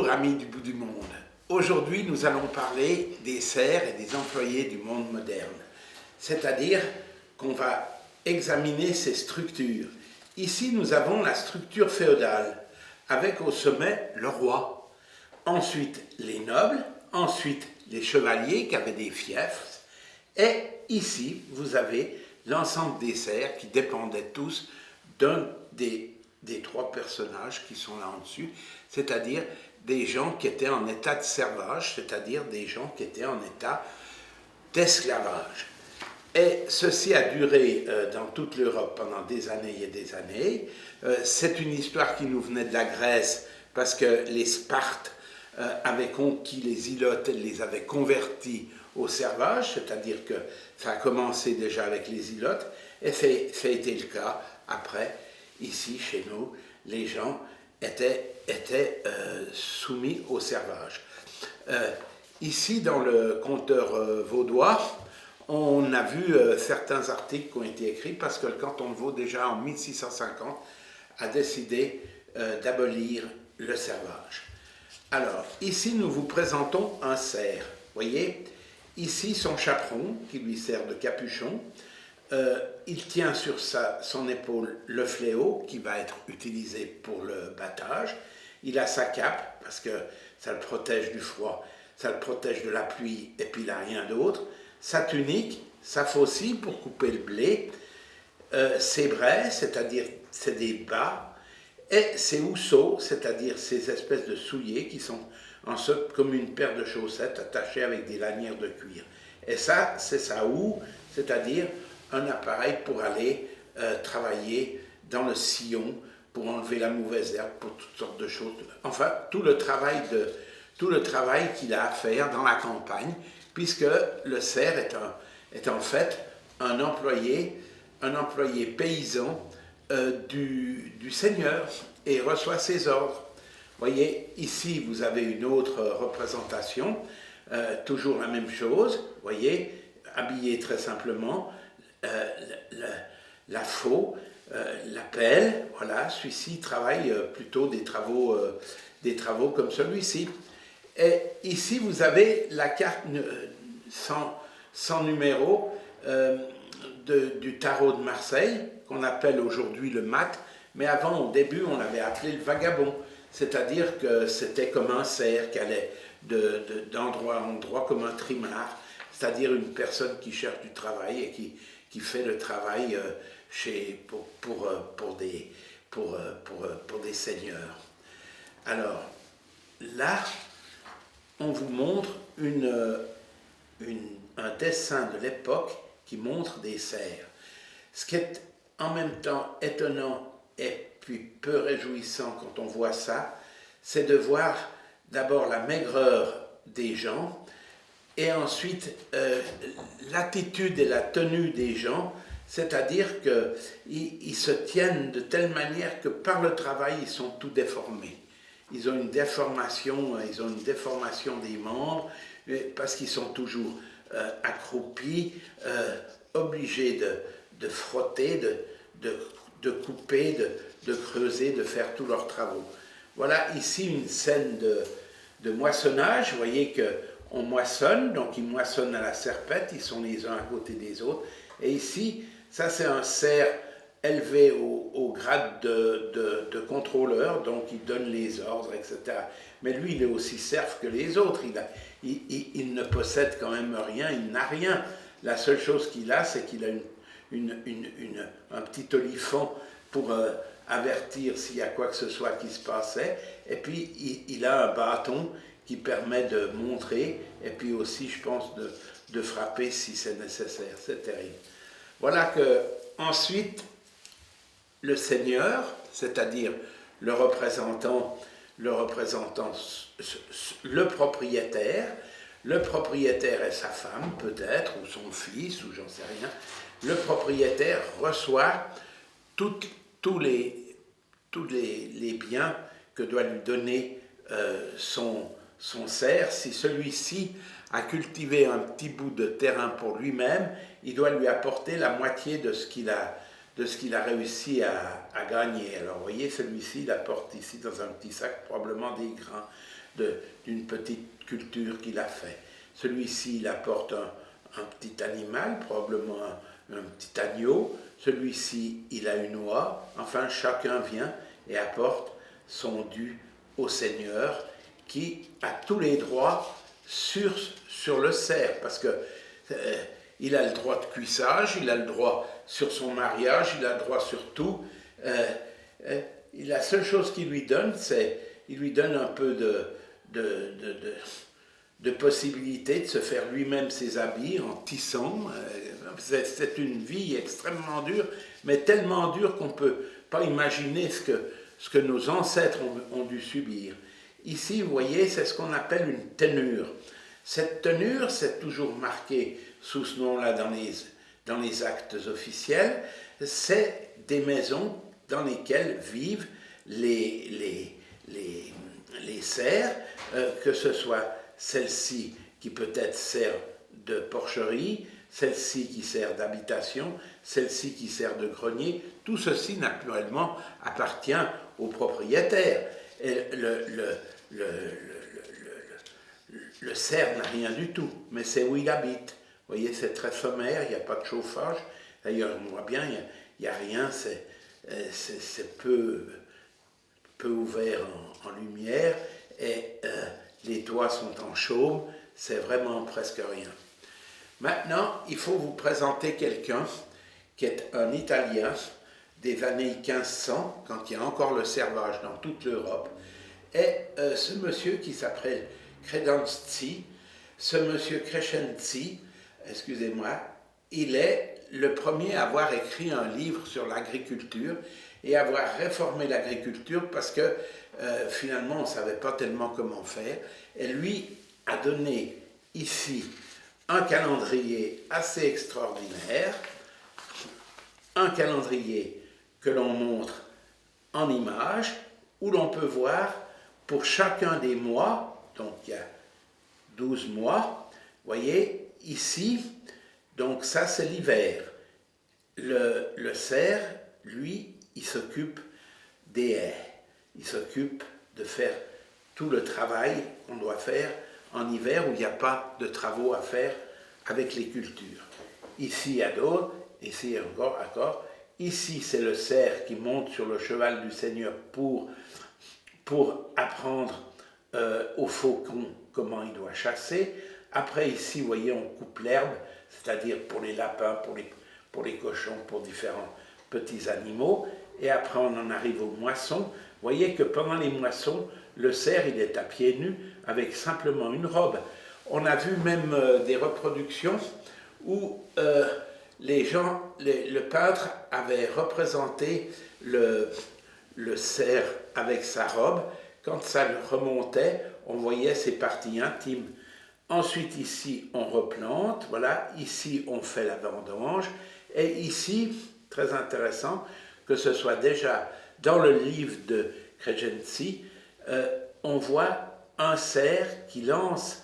Bonjour amis du bout du monde. Aujourd'hui nous allons parler des serfs et des employés du monde moderne. C'est-à-dire qu'on va examiner ces structures. Ici nous avons la structure féodale avec au sommet le roi. Ensuite les nobles, ensuite les chevaliers qui avaient des fiefs. Et ici vous avez l'ensemble des serfs qui dépendaient tous d'un des trois personnages qui sont là en dessus, c'est-à-dire des gens qui étaient en état de servage, c'est-à-dire des gens qui étaient en état d'esclavage. Et ceci a duré dans toute l'Europe pendant des années et des années. C'est une histoire qui nous venait de la Grèce parce que les Spartes avaient conquis les Ilotes et les avaient convertis au servage, c'est-à-dire que ça a commencé déjà avec les Ilotes et ça a été le cas après. Ici, chez nous, les gens étaient soumis au servage. Ici, dans le compteur vaudois, on a vu certains articles qui ont été écrits parce que le canton de Vaud, déjà en 1650, a décidé d'abolir le servage. Alors, ici, nous vous présentons un cerf. Voyez, ici, son chaperon, qui lui sert de capuchon. Il tient sur son épaule le fléau qui va être utilisé pour le battage. Il a sa cape parce que ça le protège du froid, ça le protège de la pluie et puis il n'a rien d'autre. Sa tunique, sa faucille pour couper le blé, ses braies, c'est-à-dire c'est des bas, et ses housseaux, c'est-à-dire ces espèces de souliers qui sont en sorte comme une paire de chaussettes attachées avec des lanières de cuir. Et ça, c'est sa houe, c'est-à-dire un appareil pour aller travailler dans le sillon, pour enlever la mauvaise herbe, pour toutes sortes de choses. Enfin, tout le travail qu'il a à faire dans la campagne, puisque le cerf est en fait un employé paysan du seigneur et reçoit ses ordres. Voyez, ici vous avez une autre représentation, toujours la même chose, voyez, habillé très simplement, la faux, la pelle, voilà, celui-ci travaille plutôt des travaux comme celui-ci. Et ici, vous avez la carte sans numéro du tarot de Marseille, qu'on appelle aujourd'hui le mat, mais avant, au début, on l'avait appelé le vagabond, c'est-à-dire que c'était comme un cerf qui allait d'endroit en endroit comme un trimard, c'est-à-dire une personne qui cherche du travail et qui fait le travail pour des seigneurs. Alors, là, on vous montre un dessin de l'époque qui montre des cerfs. Ce qui est en même temps étonnant et puis peu réjouissant quand on voit ça, c'est de voir d'abord la maigreur des gens, et ensuite l'attitude et la tenue des gens, c'est-à-dire qu'ils se tiennent de telle manière que par le travail, ils sont tout déformés. Ils ont une déformation des membres, parce qu'ils sont toujours accroupis, obligés de frotter, de couper, de creuser, de faire tous leurs travaux. Voilà ici une scène de moissonnage. Vous voyez qu'on moissonne, donc ils moissonnent à la serpette, ils sont les uns à côté des autres. Et ici, ça c'est un cerf élevé au grade de contrôleur, donc il donne les ordres, etc. Mais lui, il est aussi serf que les autres. Il ne possède quand même rien, il n'a rien. La seule chose qu'il a, c'est qu'il a un petit olifant pour avertir s'il y a quoi que ce soit qui se passait. Et puis, il a un bâton qui permet de montrer, et puis aussi, je pense, de frapper si c'est nécessaire. C'est terrible. Voilà que, ensuite, le seigneur, c'est-à-dire le représentant, le propriétaire et sa femme, peut-être, ou son fils, ou j'en sais rien, le propriétaire reçoit tous les biens que doit lui donner son cerf. Si celui-ci a cultivé un petit bout de terrain pour lui-même, il doit lui apporter la moitié de ce qu'il a de ce qu'il a réussi à gagner. Alors vous voyez, celui-ci, il apporte ici dans un petit sac probablement des grains d'une petite culture qu'il a fait. Celui-ci, il apporte un petit animal, probablement un petit agneau. Celui-ci, il a une oie. Enfin, chacun vient et apporte son dû au Seigneur, qui a tous les droits sur le cerf, parce que il a le droit de cuissage, il a le droit sur son mariage, il a le droit sur tout. La seule chose qu'il lui donne, c'est il lui donne un peu de possibilité de se faire lui-même ses habits en tissant. C'est une vie extrêmement dure, mais tellement dure qu'on ne peut pas imaginer ce que nos ancêtres ont dû subir. Ici, vous voyez, c'est ce qu'on appelle une tenure. Cette tenure, c'est toujours marqué sous ce nom-là dans les actes officiels, c'est des maisons dans lesquelles vivent les serfs, que ce soit celle-ci qui peut-être sert de porcherie, celle-ci qui sert d'habitation, celle-ci qui sert de grenier. Tout ceci, naturellement, appartient au propriétaire. Et le cerf n'a rien du tout, mais c'est où il habite. Vous voyez, c'est très sommaire, il n'y a pas de chauffage. D'ailleurs, on voit bien, il n'y a rien, c'est peu ouvert en lumière, et les toits sont en chaume, c'est vraiment presque rien. Maintenant, il faut vous présenter quelqu'un qui est un Italien des années 1500, quand il y a encore le servage dans toute l'Europe, et ce monsieur qui s'appelle Crescenzi, excusez-moi, il est le premier à avoir écrit un livre sur l'agriculture et avoir réformé l'agriculture parce que finalement on ne savait pas tellement comment faire. Et lui a donné ici un calendrier assez extraordinaire, un calendrier que l'on montre en image, où l'on peut voir pour chacun des mois, donc il y a 12 mois, vous voyez, ici, donc ça c'est l'hiver. Le cerf, lui, il s'occupe des haies, il s'occupe de faire tout le travail qu'on doit faire en hiver où il n'y a pas de travaux à faire avec les cultures. Ici, il y a d'autres, ici encore. Ici, c'est le cerf qui monte sur le cheval du Seigneur pour apprendre au faucon comment il doit chasser. Après, ici, vous voyez, on coupe l'herbe, c'est-à-dire pour les lapins, pour les cochons, pour différents petits animaux. Et après, on en arrive aux moissons. Vous voyez que pendant les moissons, le cerf, il est à pieds nus avec simplement une robe. On a vu même des reproductions où le peintre avait représenté le cerf avec sa robe. Quand ça remontait, on voyait ses parties intimes. Ensuite, ici, on replante. Voilà, ici, on fait la vendange. Et ici, très intéressant, que ce soit déjà dans le livre de Crescenzi, on voit un cerf qui lance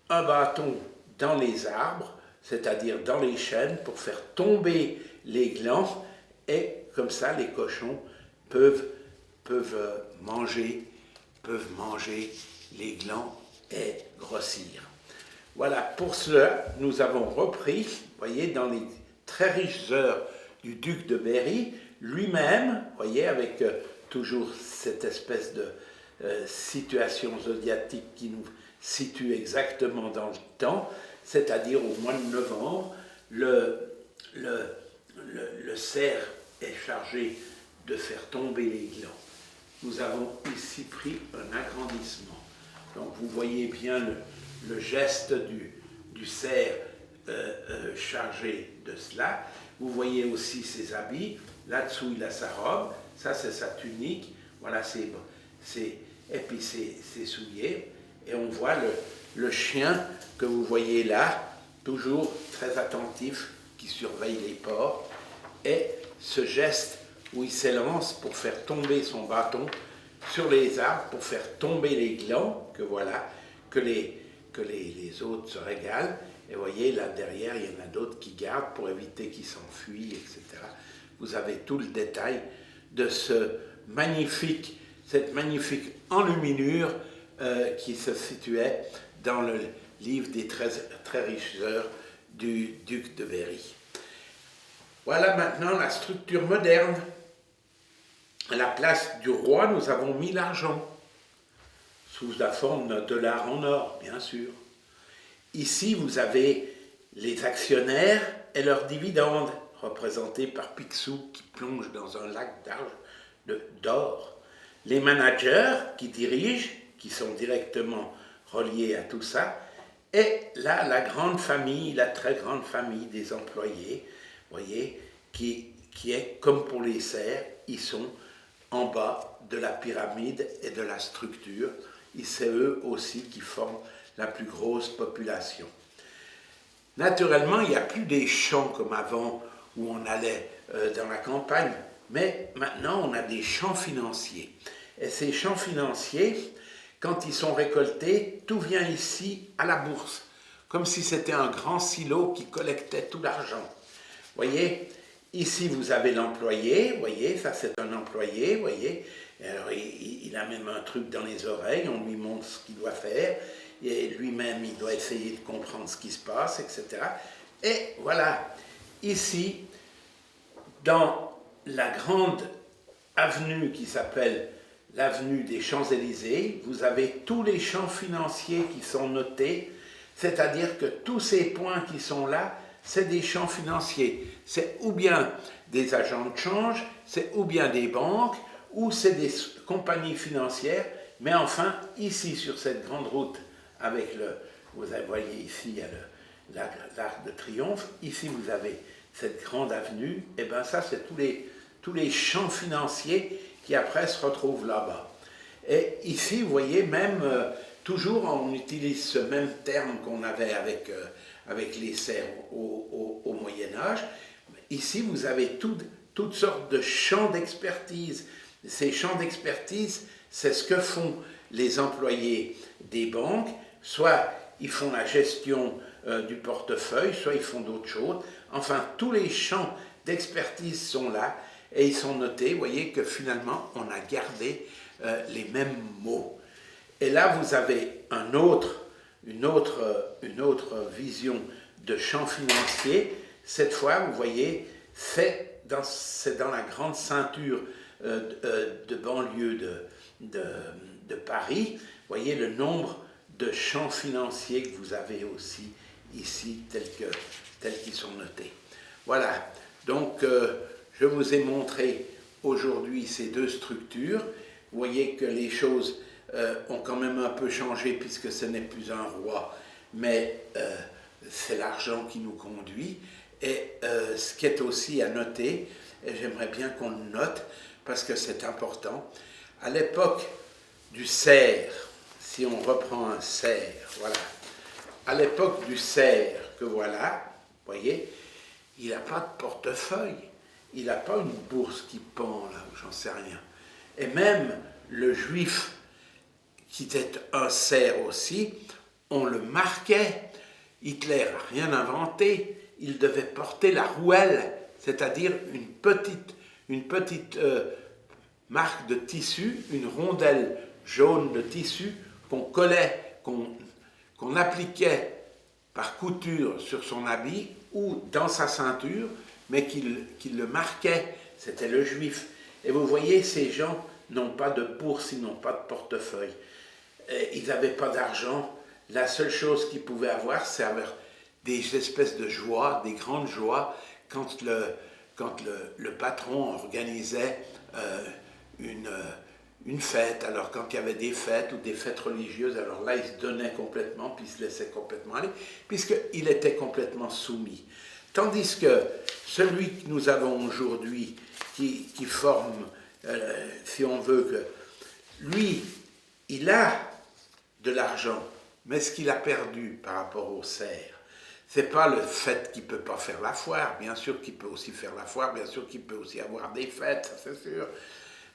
un bâton dans les arbres, c'est-à-dire dans les chênes, pour faire tomber les glands, et comme ça, les cochons peuvent manger les glands et grossir. Voilà, pour cela, nous avons repris, vous voyez, dans les très riches heures du duc de Berry, lui-même, vous voyez, avec toujours cette espèce de situation zodiatique qui nous situe exactement dans le temps, c'est-à-dire au mois de novembre, le cerf est chargé de faire tomber les glands. Nous avons ici pris un agrandissement. Donc vous voyez bien le geste du cerf chargé de cela. Vous voyez aussi ses habits. Là-dessous, il a sa robe. Ça, c'est sa tunique. Voilà, et puis ses souliers. Et on voit le chien que vous voyez là, toujours très attentif, qui surveille les porcs. Et ce geste où il s'élance pour faire tomber son bâton sur les arbres, pour faire tomber les glands, que voilà, que les autres se régalent. Et vous voyez, là derrière, il y en a d'autres qui gardent pour éviter qu'ils s'enfuient, etc. Vous avez tout le détail de cette magnifique enluminure qui se situait dans le livre des très riches heures du duc de Berry. Voilà maintenant la structure moderne. À la place du roi, nous avons mis l'argent, sous la forme d'un dollar en or, bien sûr. Ici, vous avez les actionnaires et leurs dividendes, représentés par Picsou qui plonge dans un lac d'or. Les managers qui dirigent, qui sont directement reliés à tout ça, et là, la grande famille, la très grande famille des employés, voyez, qui est comme pour les serfs, ils sont en bas de la pyramide et de la structure, et c'est eux aussi qui forment la plus grosse population. Naturellement, il n'y a plus des champs comme avant où on allait dans la campagne, mais maintenant on a des champs financiers. Et ces champs financiers, quand ils sont récoltés, tout vient ici à la bourse, comme si c'était un grand silo qui collectait tout l'argent. Voyez, ici vous avez l'employé, voyez, ça c'est un employé, voyez, alors il a même un truc dans les oreilles, on lui montre ce qu'il doit faire, et lui-même il doit essayer de comprendre ce qui se passe, etc. Et voilà, ici, dans la grande avenue qui s'appelle l'avenue des Champs-Élysées, vous avez tous les champs financiers qui sont notés, c'est-à-dire que tous ces points qui sont là, c'est des champs financiers. C'est ou bien des agents de change, c'est ou bien des banques, ou c'est des compagnies financières, mais enfin, ici, sur cette grande route, avec vous voyez ici, il y a l'Arc de Triomphe, ici vous avez cette grande avenue, et bien ça, c'est tous les champs financiers qui après se retrouvent là-bas. Et ici, vous voyez, même, toujours on utilise ce même terme qu'on avait avec les serfs au Moyen-Âge. Ici, vous avez toutes sortes de champs d'expertise. Ces champs d'expertise, c'est ce que font les employés des banques. Soit ils font la gestion du portefeuille, soit ils font d'autres choses. Enfin, tous les champs d'expertise sont là et ils sont notés. Vous voyez que finalement, on a gardé les mêmes mots. Et là, vous avez une autre vision de champ financier. Cette fois, vous voyez, c'est dans la grande ceinture de banlieue de Paris. Vous voyez le nombre de champs financiers que vous avez aussi ici, tels qu'ils sont notés. Voilà, donc je vous ai montré aujourd'hui ces deux structures. Vous voyez que les choses ont quand même un peu changé puisque ce n'est plus un roi, mais c'est l'argent qui nous conduit. Et ce qui est aussi à noter, et j'aimerais bien qu'on le note parce que c'est important, à l'époque du cerf, si on reprend un cerf, voilà, à l'époque du cerf que voilà, vous voyez, il n'a pas de portefeuille, il n'a pas une bourse qui pend là, j'en sais rien. Et même le juif, qui était un cerf aussi, on le marquait. Hitler n'a rien inventé, il devait porter la rouelle, c'est-à-dire une petite marque de tissu, une rondelle jaune de tissu qu'on collait, qu'on appliquait par couture sur son habit ou dans sa ceinture, mais qu'il le marquait, c'était le juif. Et vous voyez, ces gens n'ont pas de bourse, ils n'ont pas de portefeuille. Ils n'avaient pas d'argent. La seule chose qu'ils pouvaient avoir, c'est avoir des espèces de joies, des grandes joies, quand le patron organisait une fête. Alors quand il y avait des fêtes ou des fêtes religieuses, alors là, il se donnait complètement, puis il se laissait complètement aller, puisqu'il était complètement soumis. Tandis que celui que nous avons aujourd'hui, qui forme, si on veut, que lui, il a de l'argent, mais ce qu'il a perdu par rapport au cerf, c'est pas le fait qu'il ne peut pas faire la foire, bien sûr qu'il peut aussi faire la foire, bien sûr qu'il peut aussi avoir des fêtes, ça c'est sûr,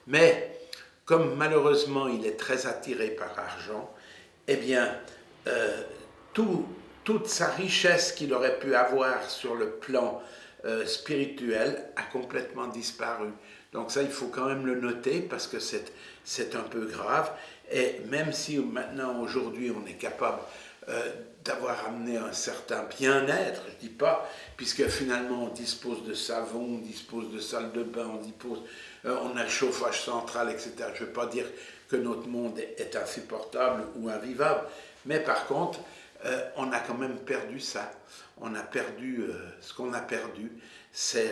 mais comme malheureusement il est très attiré par l'argent, eh bien, tout toute sa richesse qu'il aurait pu avoir sur le plan spirituel a complètement disparu. Donc ça, il faut quand même le noter parce que c'est un peu grave. Et même si maintenant, aujourd'hui, on est capable d'avoir amené un certain bien-être, je ne dis pas, puisque finalement on dispose de savon, on dispose de salle de bain, on a le chauffage central, etc. Je ne veux pas dire que notre monde est insupportable ou invivable, mais par contre, on a quand même perdu ça. On a perdu, ce qu'on a perdu, c'est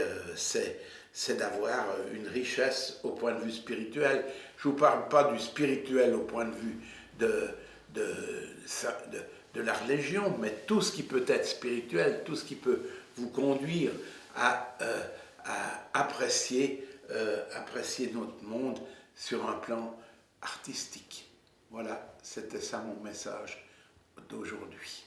d'avoir une richesse au point de vue spirituel. Je ne vous parle pas du spirituel au point de vue de la religion, mais tout ce qui peut être spirituel, tout ce qui peut vous conduire à apprécier notre monde sur un plan artistique. Voilà, c'était ça mon message d'aujourd'hui.